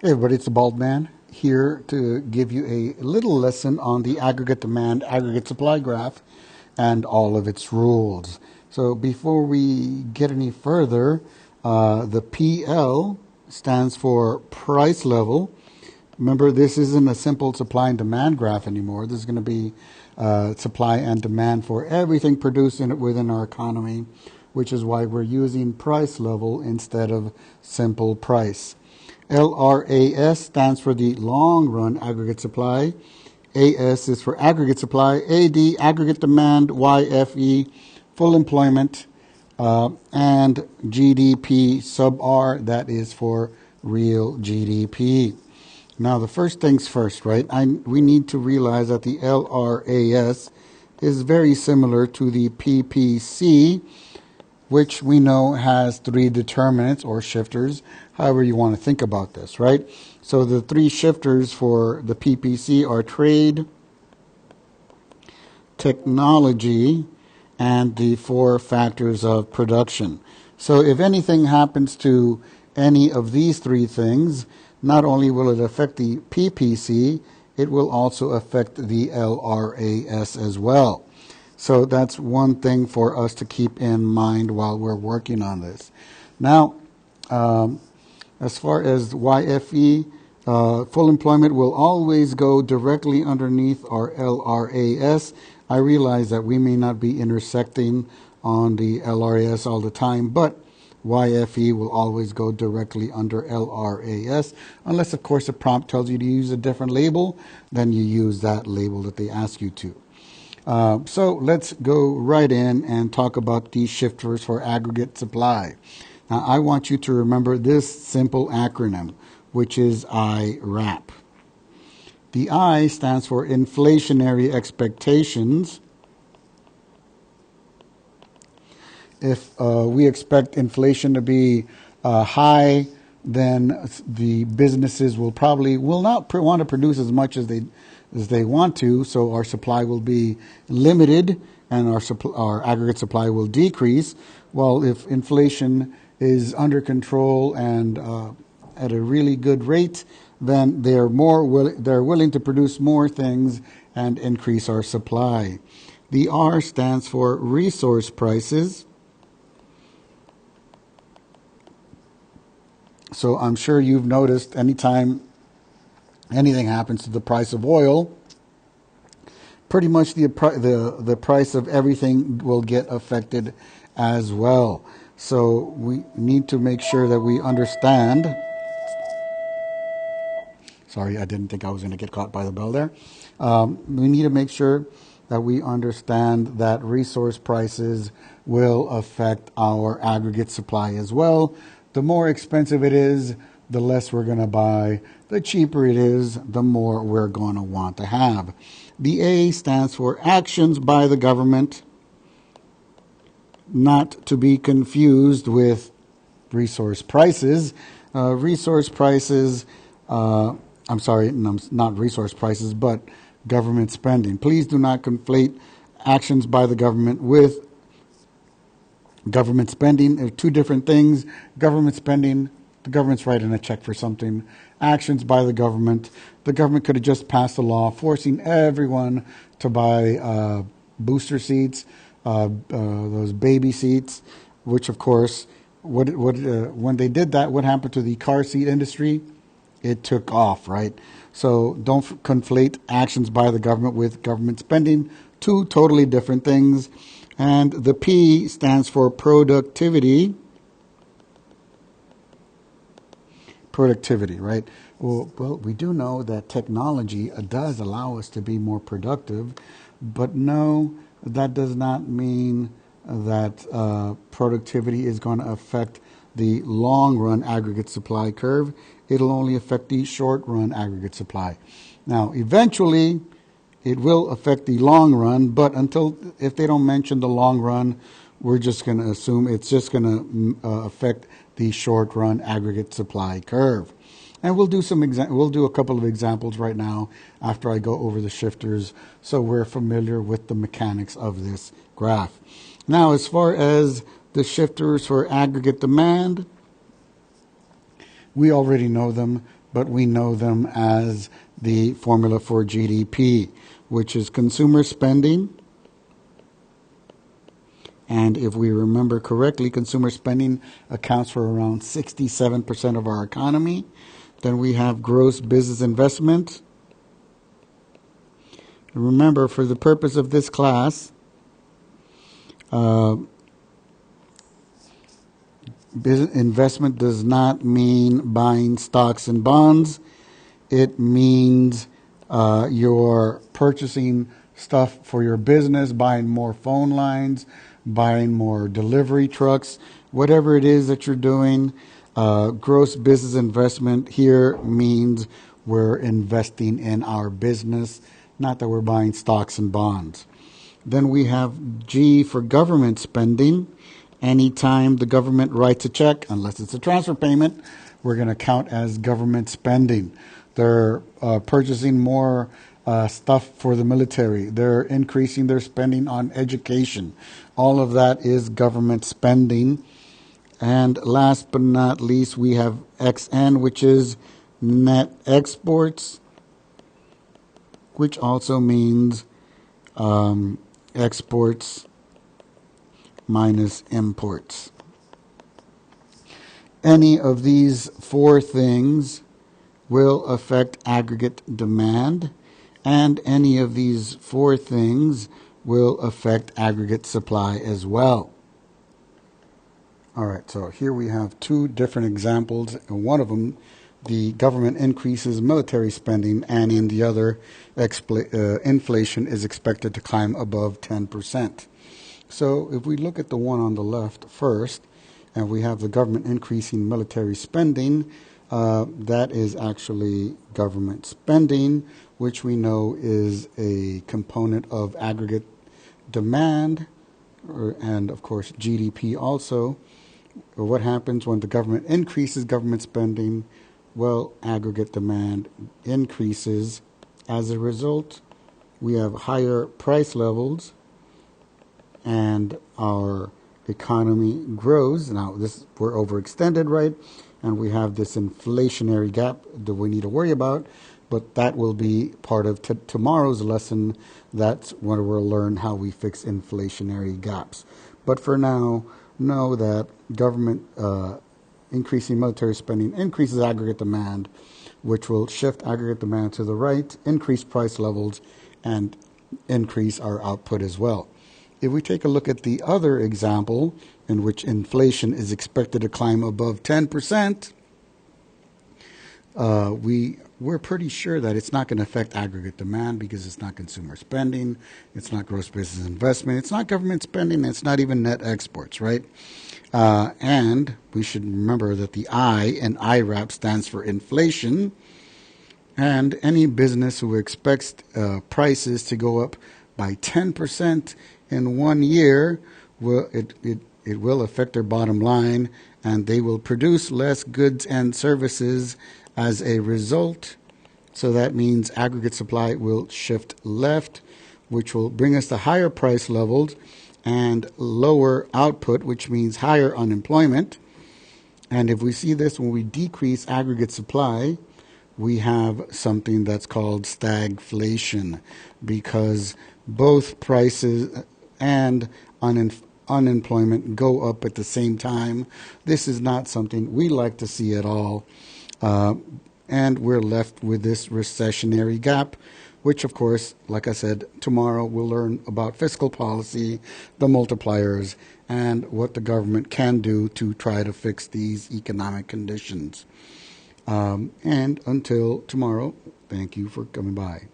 Hey everybody, it's the Bald Man here to give you a little lesson on the aggregate demand, aggregate supply graph and all of its rules. So before we get any further, the PL stands for price level. Remember, this isn't a simple supply and demand graph anymore. This is going to be supply and demand for everything produced within our economy, which is why we're using price level instead of simple price. LRAS stands for the long run aggregate supply. AS is for aggregate supply. AD, aggregate demand. YFE, full employment. And GDP sub R, that is for real GDP. Now, the first things first, right? We need to realize that the LRAS is very similar to the PPC, which we know has three determinants or shifters, however you want to think about this, right? So the three shifters for the PPC are trade, technology, and the four factors of production. So if anything happens to any of these three things, not only will it affect the PPC, it will also affect the LRAS as well. So that's one thing for us to keep in mind while we're working on this. Now, as far as YFE, full employment will always go directly underneath our LRAS. I realize that we may not be intersecting on the LRAS all the time, but YFE will always go directly under LRAS, unless, of course, the prompt tells you to use a different label, then you use that label that they ask you to. So let's go right in and talk about these shifters for aggregate supply. Now, I want you to remember this simple acronym, which is IRAP. The I stands for Inflationary Expectations. If we expect inflation to be high, then the businesses will not want to produce as much as they want to, so our supply will be limited and our aggregate supply will decrease. While if inflation is under control and at a really good rate, then they're willing to produce more things and increase our supply. The R stands for resource prices. So I'm sure you've noticed anytime anything happens to the price of oil, pretty much the price of everything will get affected as well. So we need to make sure that we understand. Sorry, I didn't think I was going to get caught by the bell there. We need to make sure that we understand that resource prices will affect our aggregate supply as well. The more expensive it is, the less we're going to buy. The cheaper it is, the more we're going to want to have. The A stands for actions by the government, not to be confused with resource prices. Resource prices, I'm sorry, no, not resource prices, but government spending. Please do not conflate actions by the government with government spending. They're two different things. Government spending, the government's writing a check for something. Actions by the government could have just passed a law forcing everyone to buy booster seats, those baby seats, which of course, when they did that, what happened to the car seat industry? It took off, right? So don't conflate actions by the government with government spending. Two totally different things. And the P stands for productivity. Productivity, right? Well, we do know that technology does allow us to be more productive, but no, that does not mean that productivity is going to affect the long run aggregate supply curve. It'll only affect the short run aggregate supply. Now, eventually, it will affect the long run, but if they don't mention the long run, we're just going to assume it's just going to affect the short run aggregate supply curve. And we'll do a couple of examples right now after I go over the shifters, so we're familiar with the mechanics of this graph. Now, as far as the shifters for aggregate demand, we already know them, but we know them as the formula for GDP, which is consumer spending. And if we remember correctly, consumer spending accounts for around 67% of our economy. Then we have gross business investment. Remember, for the purpose of this class, business investment does not mean buying stocks and bonds. It means you're purchasing stuff for your business, buying more phone lines, buying more delivery trucks, whatever it is that you're doing. Gross business investment here means we're investing in our business, not that we're buying stocks and bonds. Then we have G for government spending. Anytime the government writes a check, unless it's a transfer payment, we're going to count as government spending. They're purchasing more stuff for the military. They're increasing their spending on education. All of that is government spending. And last but not least, we have XN, which is net exports, which also means exports minus imports. Any of these four things will affect aggregate demand, and any of these four things will affect aggregate supply as well. All right, so here we have two different examples. In one of them, the government increases military spending, and in the other, inflation is expected to climb above 10%. So if we look at the one on the left first, and we have the government increasing military spending, that is actually government spending, which we know is a component of aggregate demand, and of course GDP also. What happens when the government increases government spending? Well, aggregate demand increases. As a result, we have higher price levels and our economy grows. Now, we're overextended, right? And we have this inflationary gap that we need to worry about, but that will be part of tomorrow's lesson. That's where we'll learn how we fix inflationary gaps. But for now, know that government increasing military spending increases aggregate demand, which will shift aggregate demand to the right, increase price levels, and increase our output as well. If we take a look at the other example, in which inflation is expected to climb above 10%, we're pretty sure that it's not going to affect aggregate demand because it's not consumer spending, it's not gross business investment, it's not government spending, it's not even net exports, right? And we should remember that the I in IRAP stands for inflation, and any business who expects prices to go up by 10% in 1 year, it will affect their bottom line, and they will produce less goods and services as a result. So that means aggregate supply will shift left, which will bring us to higher price levels and lower output, which means higher unemployment. And if we see this, when we decrease aggregate supply, we have something that's called stagflation, because both prices and unemployment go up at the same time. This is not something we like to see at all. And we're left with this recessionary gap, which, of course, like I said, tomorrow we'll learn about fiscal policy, the multipliers, and what the government can do to try to fix these economic conditions. And until tomorrow, thank you for coming by.